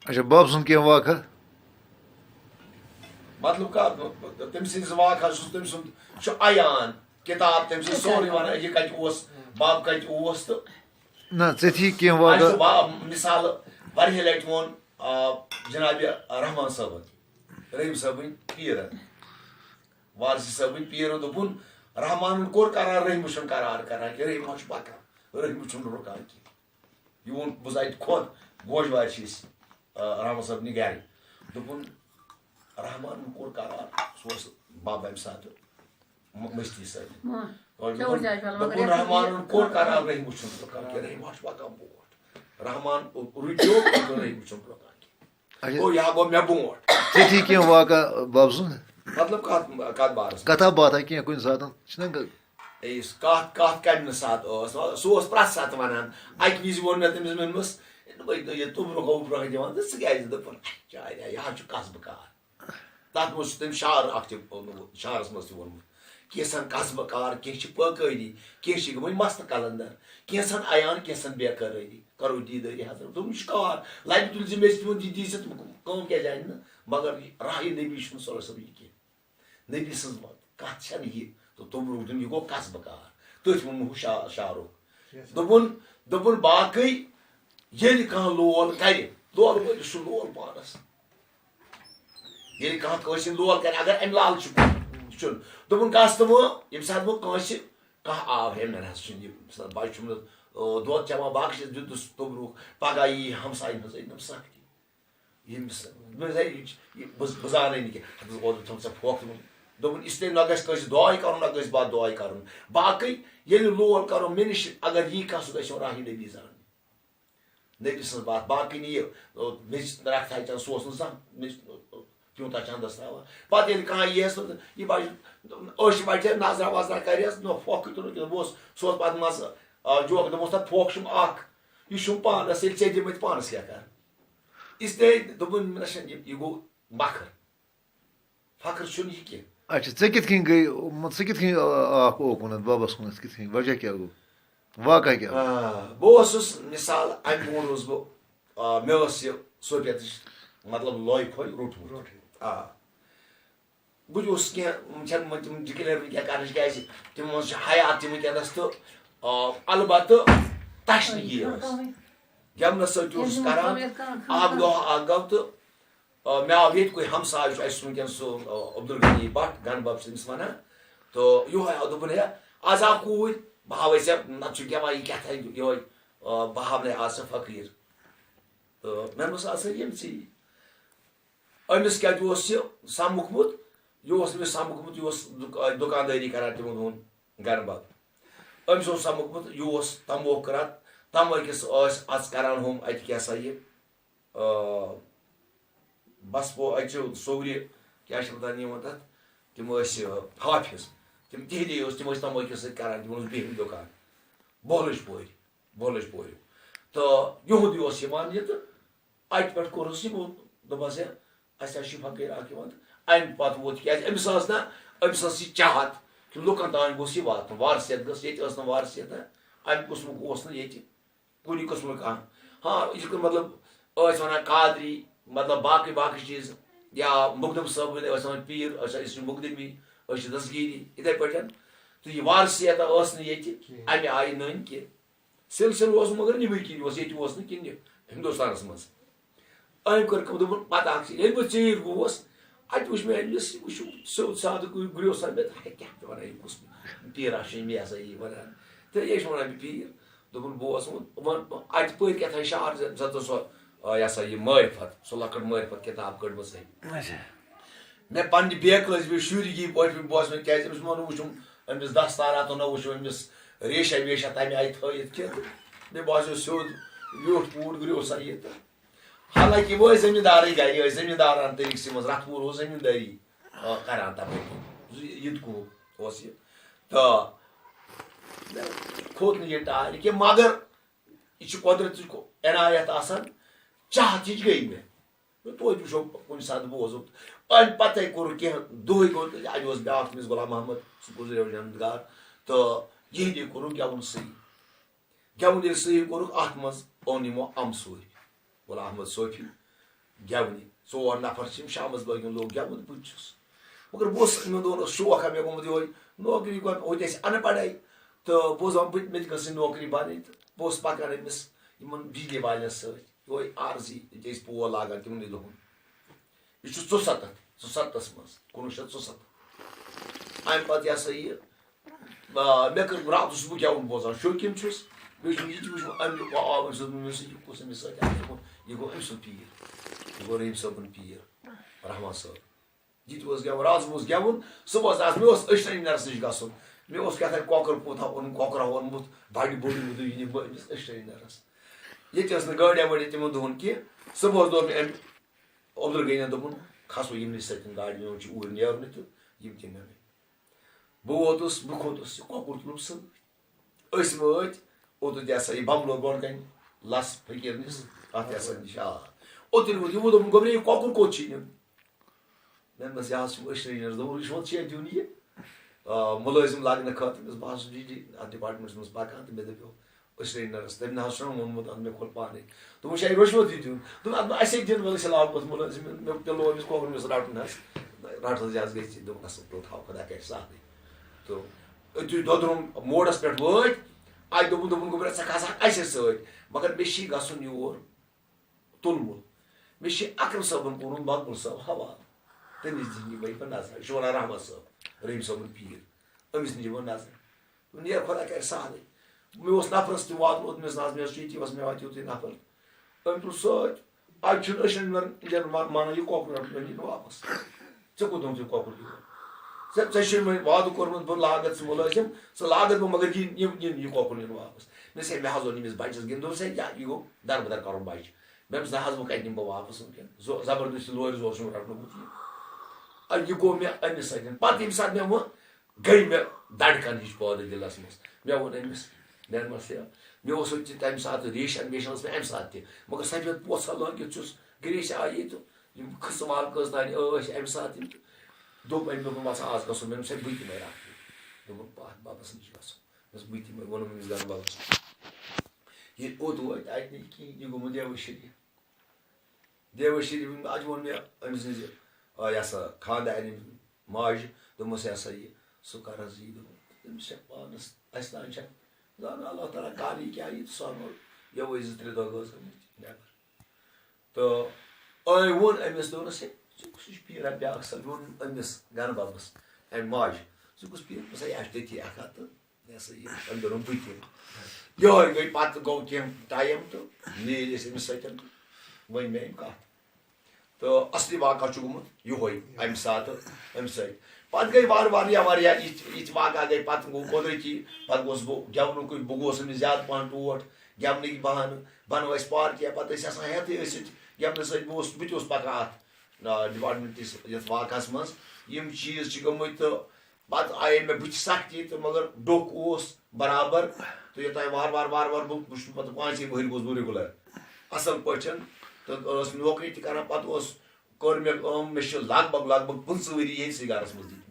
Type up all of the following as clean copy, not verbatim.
اچھا باب سُنٛد کینٛہہ واقعہ مطلب تٔمۍ سٕنٛدِس واقعس تٔمۍ سُنٛد چھُ عیان کِتاب تٔمۍ سٕنٛز سورُے وَنان یہِ کَتہِ اوس بب کَتہِ اوس تہٕ نہ ژےٚ کینٛہہ اَسہِ چھُ واقعہ مِثال واریاہ لَٹہِ ووٚن جِنابِ رحمان صٲبن رحیٖم صٲبٕنۍ پیٖرن وارسی صٲبٕنۍ پیٖرن دوٚپُن رحمانن کوٚر قرار رحیٖمہٕ چھُنہٕ قرار کران کینٛہہ رحیٖمہ چھُ پَکان رحیٖمہٕ چھُنہٕ رُکان کینٛہہ یہِ ووٚن بہٕ اَتہِ کھوٚت گوجوارِ چھِ أسۍ رحمان صٲبنہِ گرِ دوٚپُن رحمانن کوٚر قرار سُہ اوس بب اَمہِ ساتہٕ مستی سۭتۍ دوٚپُن رحمانن کوٚر قرار رحیٖمہٕ چھُنہٕ رُکان کینٛہہ رحیٖمہ چھُ پَکان برونٛٹھ رحمان رُکیو رحیٖمہٕ چھُنہٕ رُکان کینٛہہ گوٚو یہِ گوٚو مےٚ برونٛٹھ ژےٚ کینٛہہ واقعہ بب سُنٛد مطلب کَتھ بارس کتھا باتھا کینٛہہ کُنہِ ساتہٕ چھُنہ کَتھ کَمہِ ساتہٕ ٲس سُہ اوس پرٛٮ۪تھ ساتہٕ وَنان اَکہِ وِزِ ووٚن مےٚ تٔمِس ووٚنمَس یہِ توٚبرُک ووٚبرُک دِوان تہٕ ژٕ کیازِ دوٚپُن چاے یہِ حظ چھُ قصبہٕ کار تَتھ منٛز چھُ تٔمۍ شعر اکھ تہِ شعرس منٛز تہِ ووٚنمُت کینٛژھن قصبہٕ کار کینٛہہ چھِ پٲکٲری کینٛہہ چھِ گٔمٕتۍ مستہٕ کلندر کینٛژھن عیان کینٛژھن بے قرٲری کرو دیٖدٲری حضرت دوٚپُن یہِ چھُ کار لبہِ تُلۍ زِ مےٚ تِمن دی ژٕ کٲم کیازِ اَنہِ نہٕ مگر راہی نبی چھُنہٕ صلی اللہ علیہ وسلم یہِ کینٛہہ نبی سٕنٛز کتھ چھنہٕ یہِ تہٕ توٚبرُک دیُن یہِ گوٚو قصبہٕ کار تٔتھۍ ووٚنمُت ہُہ شعرُک دوٚپُن باقٕے ییٚلہِ کانٛہہ لول کرِ لول وٲلِس چھُ لول پانس ییٚلہِ کانٛہہ کٲنٛسہِ لول کرِ اگر امہِ لالچہِ چھُنہٕ دوٚپُن گژھ تہٕ وۄنۍ ییٚمہِ ساتہٕ وۄنۍ کٲنٛسہِ کانٛہہ آو ہے مےٚ نہ حظ چھُنہٕ یہِ بچہِ چھُم نہٕ دۄد چٮ۪وان باقٕے چھس دیُتُس توٚبرُک پگہہ یی ہمساین ہٕنٛز أنِم سختی ییٚمِس بہٕ زانَے نہٕ کینٛہہ اوترٕ تھوٚو ژےٚ پھوکھ دوٚپُن اسلیے نہ گژھِ کٲنٛسہِ دُعاے کرُن نہ گژھِ بد دُعاے کرُن باقٕے ییٚلہِ لول کرو مےٚ نِش اگر یی کانٛہہ سُہ گژھِ راہی نبی زانٕنۍ نبی سٕنٛز بات باقٕے نہٕ یہِ میٚژِ رکھتھا چند سُہ اوس نہٕ زانٛہہ تیوٗتاہ چندس تھاوان پتہٕ ییٚلہِ کانٛہہ یییَس یہِ بچہِ أچھ وچہِ نظرا وظرا کرٮ۪س نہ پھۄکھ تُلُن کینٛہہ بہٕ اوس سُہ اوس پتہٕ منٛزٕ جوک دوٚپمَس تَتھ پھۄکھ چھُم اکھ یہِ چھُم پانس ییٚلہِ ژےٚ دِمٕتۍ پانس کیٛاہ کر اسلیے دوٚپُن مےٚ چھنہٕ یہِ گوٚو فخر فخر چھُنہٕ یہِ کینٛہہ اچھا ژےٚ کِتھ کٔنۍ گٔے ژٕ کِتھ کٔنۍ آکھ اوکُنتھ ببس کُنتھ کِتھ کٔنۍ وجہ کیٛاہ گوٚو واقعہ کیٛاہ گوٚو بہٕ اوسُس مِثال امہِ برونٛٹھ اوسُس بہٕ مےٚ ٲس یہِ سوپیتٕچ مطلب لۄے پھۄے روٚٹمُت بہٕ تہِ اوسُس کینٛہہ چھنہٕ تِم ڈِکلیئر کینٛہہ کرنٕچ کیازِ تِمن منٛز چھِ حیات تہِ وٕنکیٚنس تہٕ البتہٕ تشنہٕ یی ٲس گٮ۪ونس سۭتۍ اوسُس کران اکھ گوٚو تہٕ مےٚ آو ییٚتہِ کُے ہمساے چھُ اَسہِ وٕنکیٚن سُہ عبدالغنی بٹ گن بب چھِ تٔمِس وَنان تہٕ یِہوے آو دوٚپُن ہے آز آو کوٗر بہٕ ہاوے ژےٚ نتہٕ چھُ گٮ۪وان یہِ کیٛاہ تھانۍ یِہوے بہٕ ہاونَے آز ژےٚ فقیٖر تہٕ مےٚ دوٚپمَس آسا ییٚمسٕے أمِس کیٛاہ تہِ اوس یہِ سَمُکھمُت یہِ اوس أمِس سَمُکھمُت یہِ اوس دُکاندٲری کران تِمن دۄہن گن بب أمِس اوس سَمُکھمُت یہِ اوس تموکھ کران تموکِس ٲسۍ اَژ کران ہُم اَتہِ کیٛاہ سا یہِ بسپو اَتہِ چھِ سورِ کیٛاہ چھِ وَنان یِوان تَتھ تِم ٲسۍ حافِظ تِم تِہنٛدی ٲسۍ تِم ٲسۍ تموکِس سۭتۍ کران تِمن اوس بِہِتھ دُکان بولٕچ پورِ تہٕ یِہُنٛدُے اوس یِوان یہِ تہٕ اَتہِ پٮ۪ٹھ کوٚرُس یِمو دوٚپمَس ہے اَسہِ حظ چھُ فقیٖر اکھ یِوان تہٕ اَمہِ پتہٕ ووت کیازِ أمِس ٲس نہ أمِس ٲس یہِ چاہت کہِ لُکن تانۍ گوٚژھ یہِ واتُن وارثیت گٔژھ ییٚتہِ ٲس نہٕ وارثیت اَمہِ قٕسمُک اوس نہٕ ییٚتہِ کُنہِ قٕسمُک کانٛہہ ہاں یِتھ کٔنۍ مطلب ٲسۍ وَنان قادری مطلب باقٕے چیٖز یا مُقدم صٲبٕنۍ ٲسۍ وَنان پیٖر أسۍ چھِ مُقدمی أسۍ چھِ دسگیٖری یِتھٕے پٲٹھۍ تہٕ یہِ وارثیتا ٲس نہٕ ییٚتہِ اَمہِ آیہِ نٔنۍ کینٛہہ سِلسِلہٕ اوس مگر نِبٕے کِنۍ اوس ییٚتہِ اوس نہٕ کِنہٕ ہِندوستانس منٛز أمۍ کٔر کٲم دوٚپُن پتہٕ اکھ چیٖز ییٚلہِ بہٕ ژیٖرۍ گوس اَتہِ وٕچھ مےٚ أمِس یہِ وٕچھُم سیوٚد سادٕ گُریو سا مےٚ ہے کیٛاہ چھِ وَنان یہِ کُس پیٖرا چھُ یہِ ہسا یہِ وَنان تہٕ یہِ چھِ وَنان مےٚ پیٖر دوٚپُن بہٕ اوسُس اَتہِ پٔرۍ کیٛاہ تھانۍ شعر زَن سۄ یہِ ہسا یہِ معرفت سۄ لۄکٕٹ معرفت کِتاب کٔڑمٕژ مےٚ پننہِ بیکہٕ ٲسۍ بیٚیہِ شُرۍ گی پٲٹھۍ بوز مےٚ کیازِ أمِس ما نہٕ وٕچھُم أمِس دستاراتو نہ وٕچھُم أمِس ریشا ویشا تَمہِ آیہِ تھٲیِتھ کینٛہہ تہٕ مےٚ باسیو سیوٚد ویوٚٹھ پوٗر گُریو سا یہِ تہٕ حالانکہِ وۄنۍ ٲسۍ زٔمیٖندارٕے گرِ ٲسۍ زٔمیٖندارن طٔریٖقسٕے منٛز رَتھ پوٗر اوس زٔمیٖندٲری کران تَپٲری یِتہِ کوٗ اوس یہِ تہٕ کھوٚت نہٕ یہِ ٹالہِ کینٛہہ مگر یہِ چھُ قۄدرتٕچ عنایت آسان چاہت ہِش گٔے مےٚ توتہِ وٕچھو کُنہِ ساتہٕ بوزُم اَمہِ پتے کوٚر کینٛہہ دۄہے گوٚو تہٕ اَتہِ اوس بیاکھ تٔمِس غلام محمد سُہ گُزریو جنتگار تہٕ یِہنٛدی کوٚرُکھ گٮ۪وُن صحیح گٮ۪وُن ییٚلہِ صحیح کوٚرُکھ اَتھ منٛز اوٚن یِمو اَمسوٗرۍ غلام احمد صوفی گٮ۪ونہِ 4 نفر چھِ یِم شامَس بٲگٮ۪ن لوگ گٮ۪وُن بہٕ تہِ چھُس مگر بہٕ اوسُس یِمن دۄہن اوس شوق مےٚ گوٚمُت یِہوے نوکری ہوٚتہِ اَسہِ اَن پَڑے تہٕ بہٕ اوسُس دَپان مےٚ تہِ گٔژھ نوکری بَنٕنۍ تہٕ بہٕ اوسُس پَکان أمِس یِمن بِجلی والٮ۪ن سۭتۍ یِہوے عارضی ییٚتہِ ٲسۍ پول لاگان تِمنٕے دۄہن یہِ چھُ 74 منٛز 1974 اَمہِ پَتہٕ یہِ ہسا یہِ مےٚ کٔر راتھ اوسُس بہٕ گٮ۪وُن بوزان شوقیٖن چھُس بیٚیہِ چھُم یہِ تہِ وٕچھمُت اَمیُک آو أمۍ سُنٛد یہِ کُس أمِس سۭتۍ یہِ گوٚو أمۍ سُنٛد پیٖر یہِ گوٚو رحیٖم صٲبُن پیٖر رحمان صٲب یہِ تہِ اوس گٮ۪وُن راتھ اوس گٮ۪وُن صُبحس آسہٕ مےٚ اوس أسٹرینرَس نِش گژھُن مےٚ اوس کیٛاہ تانۍ کۄکُر پوٗتھا اوٚنمُت کۄکرا اوٚنمُت بَڑِ بوٚڑ یہِ نِمہٕ بہٕ أمِس أسٹرینرَس ییٚتہِ ٲس نہٕ گاڑیٛا وٲڑیا تِمن دۄہن کینٛہہ صُبحس دوٚپ مےٚ أمۍ عبدالغنیَن دوٚپُن کھسو یِمنٕے سۭتۍ گاڑِ میون چھُ اوٗرۍ نیرنٕے تہٕ یِم تہِ نِنٕے بہٕ ووتُس بہٕ کھوٚتُس یہِ کۄکُر تُلُم سۭتۍ أسۍ وٲتۍ اوٚتُتھ یہِ ہسا یہِ بَملو برونٛٹھ کَنہِ لَس فٔقیٖرنِس اَتھ یہِ ہسا نِش اوٚتُن ووت یِمو دوٚپُن گۄبرے یہِ کۄکُر کوٚت چھُے نیُن مےٚ دوٚپمَس یہِ حظ چھُم أسٹرینرَس دوٚپُن یہِ چھُ ژےٚ دیُن یہِ مُلٲزِم لاگنہٕ خٲطرٕ بہٕ حظ چھُس ڈی اَتھ ڈِپاٹمٮ۪نٛٹَس منٛز پَکان تہٕ مےٚ دَپیو أسٹرینرَس تٔمۍ نہ حظ چھُنہٕ ووٚنمُت اَدٕ مےٚ کھوٚت پانَے دوٚپُن چھا یہِ رُشوت یہِ دیُن دوٚپُن اَدٕ اَسے دِن وٲلۍ لاگو مُلٲزِم مےٚ پیوٚو أمِس کۄکُر أمِس رَٹُن حظ رَٹ حظ یہِ حظ گژھِ دوٚپُن اَصٕل پٲٹھۍ تھاو خۄدا کَرِ سہلٕے تہٕ أتی دۄدرُم موڈَس پٮ۪ٹھ وٲتۍ اَتہِ دوٚپُن گوٚبرا ژٕ کھسکھ اَسے سۭتۍ مگر مےٚ چھی گژھُن یور تُلمُل مےٚ چھِ اکرم صٲبُن کوٚرمُت مقبوٗل صٲب حوالہٕ تٔمِس دِنۍ یہِ بہٕ نظر یہِ چھُ وَنان رحمان صٲب رحیٖم صٲبُن پیٖر أمِس نِش بہٕ نظر نیر خۄدا کَرِ سہلٕے مےٚ اوس نفرَس تہِ واتُن اوٚتمِس نظر مےٚ اوس ییٚتی اوس مےٚ واتہِ یُتُے نفر أمۍ تُل سۭتۍ اَتہِ چھُنہٕ أچھَن مانان یہِ کۄکُر رَٹُن أنۍ یہِ واپَس ژےٚ کوٚت اوٚنُتھ یہِ کۄکُر یور ژےٚ چھُے وۄنۍ وعدٕ کوٚرمُت بہٕ لاگَتھ ژٕ مُلٲزِم ژٕ لاگَتھ بہٕ مگر یہِ کۄکُر نِن واپَس مےٚ سا مےٚ حظ اوٚن أمِس بَچَس گِنٛدُن سا کیٛاہ یہِ گوٚو دَربٕدَر کَرُن بَچہِ مےٚ دوٚپُس نہ حظ بہٕ کَتہِ نِمہٕ بہٕ واپَس وٕنکٮ۪ن زبردستی لورِ زور چھُم رَٹنومُت یہِ گوٚو مےٚ أمِس سۭتۍ پَتہٕ ییٚمہِ ساتہٕ مےٚ وۄنۍ گٔے مےٚ دَڑکَن ہِش پٲدٕ دِلَس منٛز مےٚ ووٚن أمِس مےٚ دوٚپمَس یہِ مےٚ اوس ہوٚتہِ تَمہِ ساتہٕ ریشَن ویشَن ٲس مےٚ اَمہِ ساتہٕ تہِ مگر سفید پوژھا لٲگِتھ چھُس گریٖش آیی تہٕ یِم کھٕژٕ وال کٔژ تانۍ ٲسۍ اَمہِ ساتہٕ تِم تہٕ دوٚپ أمۍ دوٚپُن وَسا آز گژھُن مےٚ دوٚپ بہٕ تِمَے راتھ دوٚپُن بابَس نِش گژھُن دوٚپُس بہٕ تِمَے ووٚنُم أمِس گَرٕ بابَس ییٚلہِ اوٚت وٲتۍ اَتہِ نہٕ کِہیٖنۍ یہِ گوٚمُت دیوٕ شریٖف اَتہِ ووٚن مےٚ أمۍ سٕنٛزِ یہِ ہسا خاندارنہِ ماجہِ دوٚپمَس یہِ ہسا یہِ سُہ کَر حظ یی دوٚپُن تٔمِس چھےٚ پانَس اَسہِ تانۍ چھےٚ زانان اللہ تعالیٰ کر یی کیٛاہ یی تہٕ سۄ اَنو یَوَے 2-3 دۄہ گٔژھ گٔمٕتۍ نٮ۪بر تہٕ ووٚن أمِس دوٚپنَس ہے ژٕ کُس چھُ پیٖرا بیٛاکھ سا ووٚن أمِس گَرٕ بَبَس اَمہِ ماجہِ ژٕ کُس پیٖر دوٚپمَس یہِ چھُ تٔتی اَکھا تہٕ یہِ ہسا یہِ أمۍ دوٚپُن بہٕ تہِ یِہوٚے گٔے پَتہٕ گوٚو کینٛہہ ٹایم تہٕ نیٖرۍ أسۍ أمِس سۭتۍ ؤنۍ مےٚ أمۍ کَتھ تہٕ اَصلی واقعہ چھُ گوٚمُت یِہوٚے اَمہِ ساتہٕ اَمہِ سۭتۍ پَتہٕ گٔے واریاہ یِتھۍ واقعہ گٔے پَتہٕ گوٚو قۄدرٔتی پَتہٕ گوٚوُس بہٕ گٮ۪ونُکُے بہٕ گوٚوُس أمِس زیادٕ پَہَن ٹوٹھ گٮ۪ونٕکۍ بہانہٕ بَنٲو اَسہِ پارٹِیا پَتہٕ ٲسۍ آسان ہٮ۪تھٕے ٲسِتھ گٮ۪ونہٕ سۭتۍ بہٕ تہِ اوسُس پَکان اَتھ ڈِپاٹمٮ۪نٛٹکِس یَتھ واقعس منٛز یِم چیٖز چھِ گٔمٕتۍ تہٕ پَتہٕ آیے مےٚ بٕتھِ سختی تہٕ مگر ڈوٚکھ اوس برابر تہٕ یوٚتانۍ وارٕ بہٕ وٕچھ پَتہٕ 5 ؤہٕرۍ گوٚوُس بہٕ رِگیوٗلَر اَصٕل پٲٹھۍ تہٕ ٲس نوکری تہِ کَران پَتہٕ کٔر مےٚ کٲم مےٚ چھِ لگ بگ 15 ؤری ییٚتھۍ گَرَس منٛز دِتمٕتۍ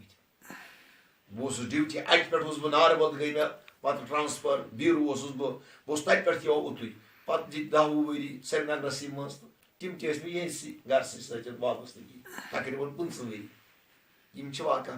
بہٕ اوسُس ڈِوٹی اَکہِ پٮ۪ٹھ اوسُس بہٕ ناربل گٔے مےٚ پَتہٕ ٹرٛانسفر بیٖروٗ اوسُس بہٕ اوسُس تَتہِ پٮ۪ٹھ تہِ آو اوٚتُے پَتہٕ دِتۍ 10 ؤری سرینگرَسٕے منٛز تہٕ تِم تہِ ٲسۍ مےٚ ییٚتھۍ گَرسٕے سۭتۍ وابستگی تقریٖباً 15 ؤری یِم چھِ واقعہ